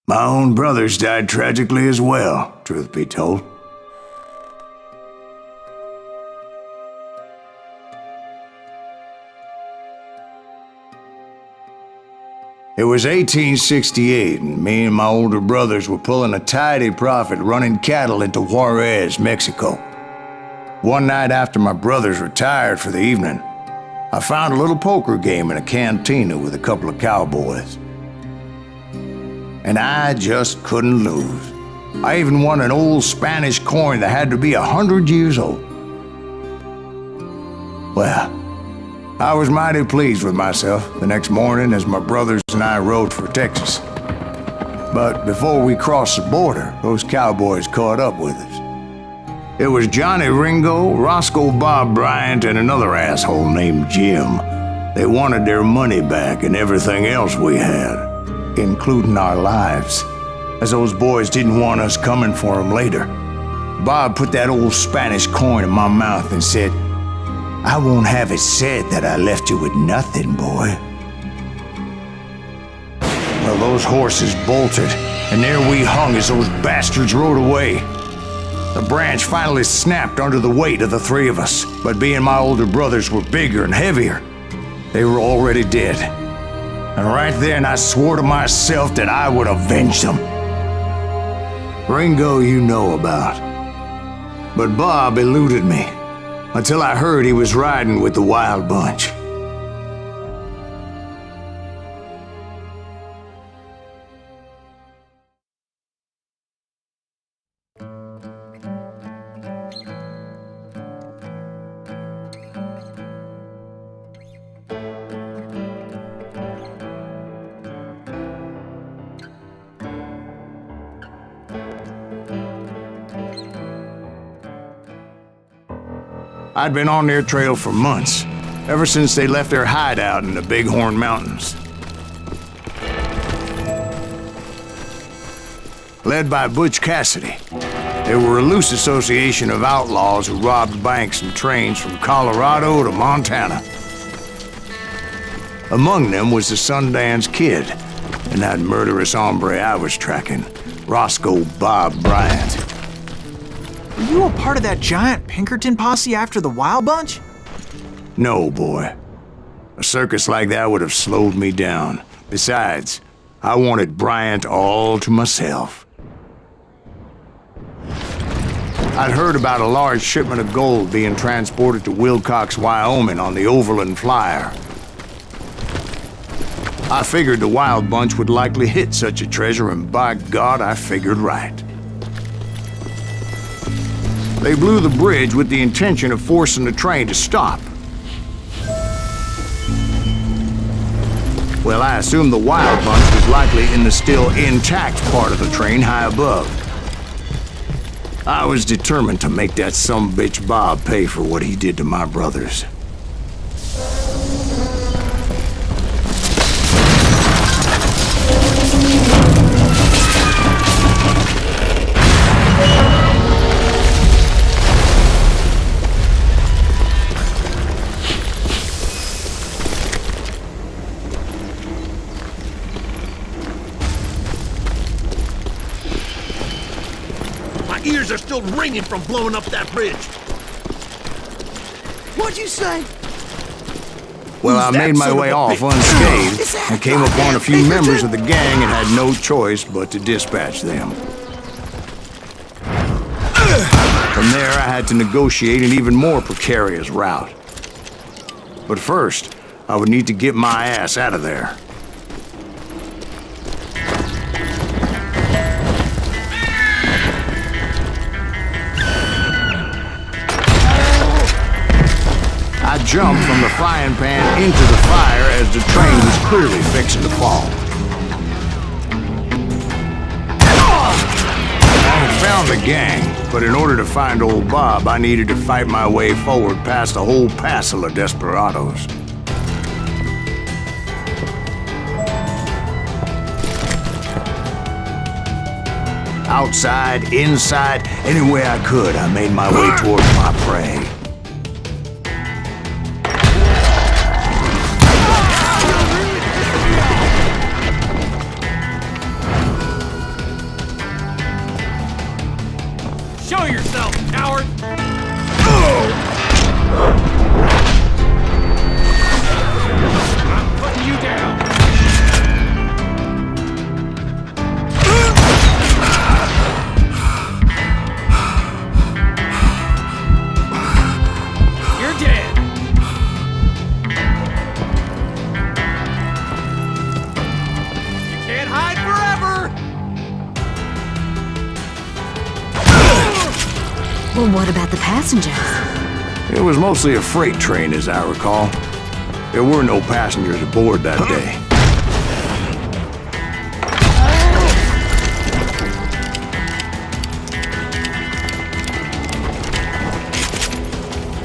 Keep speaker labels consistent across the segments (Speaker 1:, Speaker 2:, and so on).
Speaker 1: My own brothers died tragically as well, truth be told. It was 1868, and me and my older brothers were pulling a tidy profit running cattle into Juarez, Mexico. One night after my brothers retired for the evening, I found a little poker game in a cantina with a couple of cowboys. And I just couldn't lose. I even won an old Spanish coin that had to be 100 years old. Well, I was mighty pleased with myself the next morning as my brothers and I rode for Texas. But before we crossed the border, those cowboys caught up with us. It was Johnny Ringo, Roscoe Bob Bryant, and another asshole named Jim. They wanted their money back and everything else we had, including our lives, as those boys didn't want us coming for them later. Bob put that old Spanish coin in my mouth and said, "I won't have it said that I left you with nothing, boy." Well, those horses bolted, and there we hung as those bastards rode away. The branch finally snapped under the weight of the three of us, but being my older brothers were bigger and heavier, they were already dead. And right then I swore to myself that I would avenge them. Ringo you know about. But Bob eluded me, until I heard he was riding with the Wild Bunch. I'd been on their trail for months, ever since they left their hideout in the Bighorn Mountains. Led by Butch Cassidy, they were a loose association of outlaws who robbed banks and trains from Colorado to Montana. Among them was the Sundance Kid, and that murderous hombre I was tracking, Roscoe Bob Bryant.
Speaker 2: Were you a part of that giant Pinkerton posse after the Wild Bunch?
Speaker 1: No, boy. A circus like that would have slowed me down. Besides, I wanted Bryant all to myself. I'd heard about a large shipment of gold being transported to Wilcox, Wyoming on the Overland Flyer. I figured the Wild Bunch would likely hit such a treasure, and by God, I figured right. They blew the bridge with the intention of forcing the train to stop. Well, I assumed the Wild Bunch was likely in the still intact part of the train high above. I was determined to make that sumbitch Bob pay for what he did to my brothers.
Speaker 3: Ears are still ringing from blowing up that bridge.
Speaker 2: What'd you say?
Speaker 1: Well, I made my way off unscathed and came upon a few members of the gang and had no choice but to dispatch them. From there, I had to negotiate an even more precarious route. But first, I would need to get my ass out of there. I jumped from the frying pan into the fire as the train was clearly fixing to fall. I found the gang, but in order to find old Bob, I needed to fight my way forward past a whole passel of desperados. Outside, inside, any way I could, I made my way towards my prey.
Speaker 4: Well, what about the passengers?
Speaker 1: It was mostly a freight train, as I recall. There were no passengers aboard that day.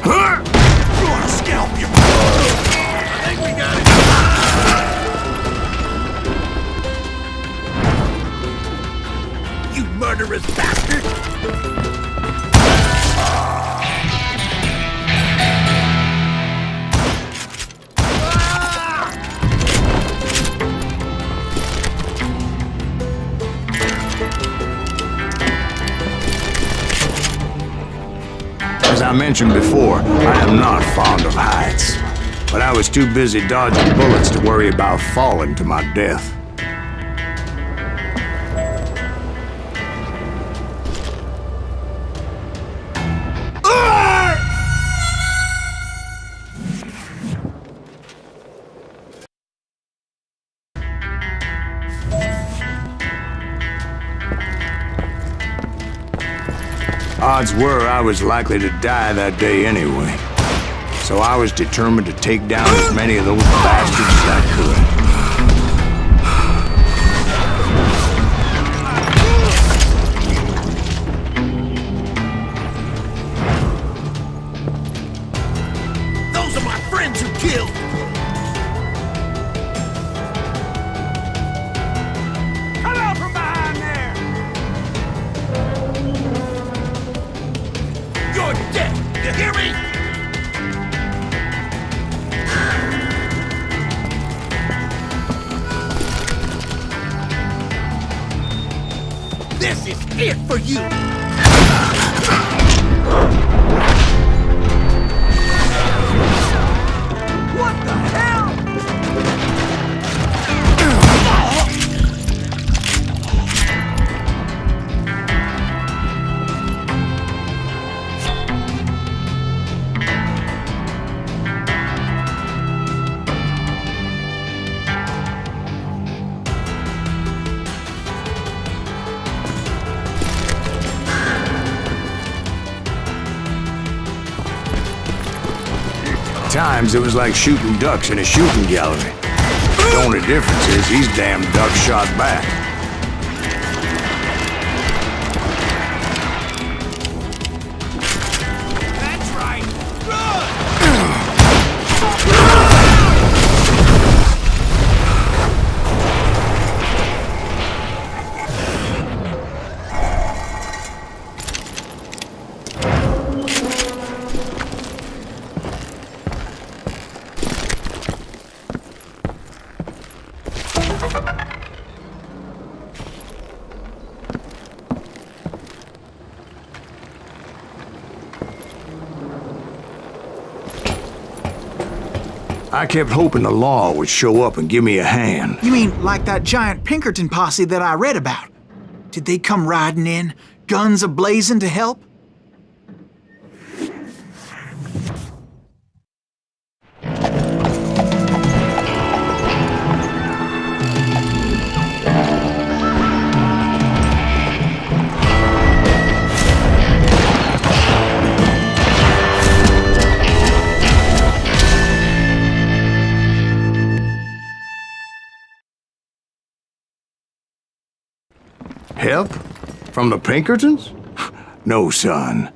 Speaker 3: Gonna scalp you! I think we got it! You murderous bastard!
Speaker 1: As I mentioned before, I am not fond of heights. But I was too busy dodging bullets to worry about falling to my death. Odds were I was likely to die that day anyway. So I was determined to take down as many of those bastards as I could.
Speaker 3: Those are my friends who killed! Come out from behind there! You're dead! You hear me? This is it for you! What the hell?
Speaker 1: At times, it was like shooting ducks in a shooting gallery. The only difference is these damn ducks shot back.
Speaker 3: That's right! Run!
Speaker 1: I kept hoping the law would show up and give me a hand.
Speaker 2: You mean like that giant Pinkerton posse that I read about? Did they come riding in, guns a-blazing to help?
Speaker 1: Help? From the Pinkertons? No, son.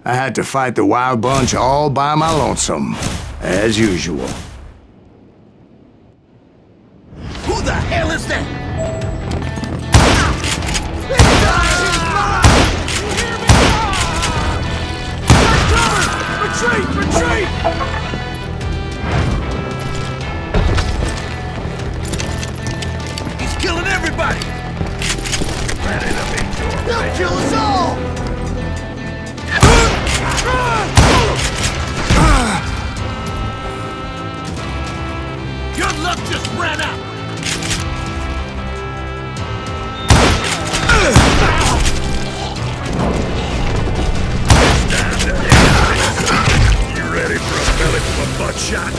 Speaker 1: I had to fight the wild bunch all by my lonesome, as usual.
Speaker 3: Who the hell is that? Retreat! Retreat! He's killing everybody! They'll kill us all! Your luck just ran out! You ready for a belly from a butt shot?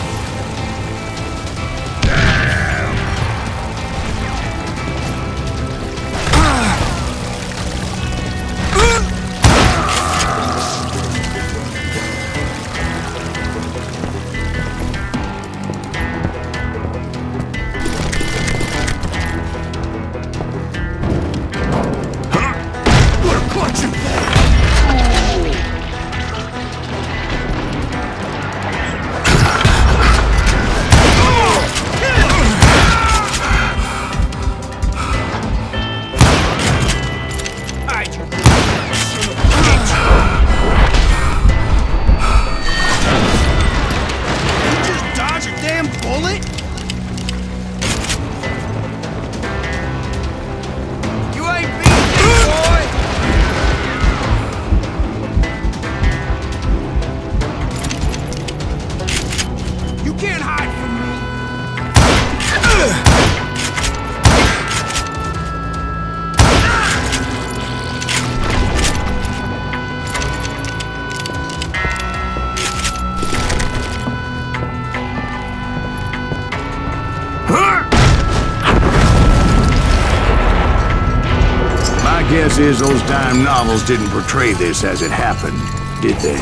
Speaker 1: guess is those dime novels didn't portray this as it happened, did they?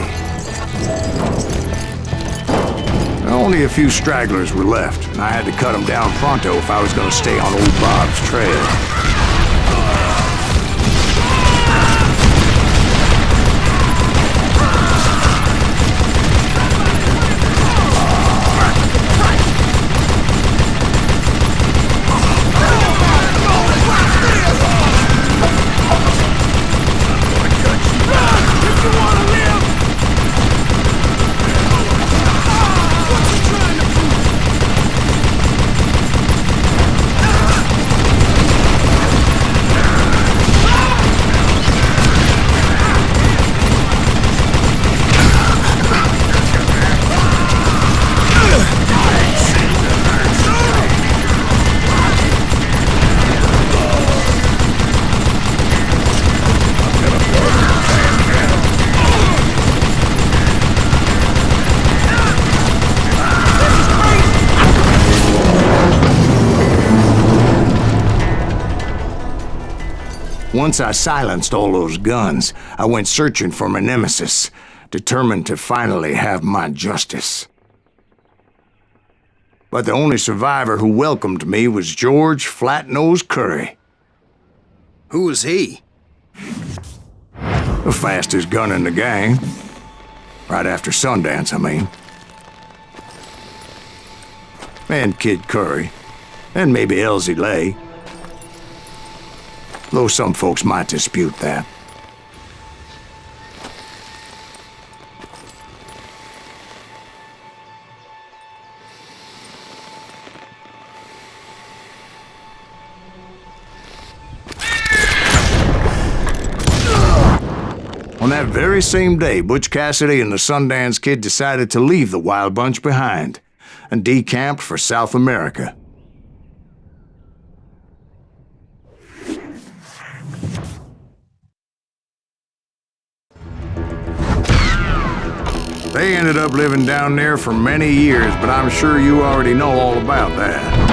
Speaker 1: Only a few stragglers were left, and I had to cut them down pronto if I was going to stay on old Bob's trail. Once I silenced all those guns, I went searching for my nemesis, determined to finally have my justice. But the only survivor who welcomed me was George Flat-Nose Curry.
Speaker 4: Who was he?
Speaker 1: The fastest gun in the gang. Right after Sundance, I mean. And Kid Curry. And maybe Elsie Lay. Though some folks might dispute that. On that very same day, Butch Cassidy and the Sundance Kid decided to leave the Wild Bunch behind and decamped for South America. They ended up living down there for many years, but I'm sure you already know all about that.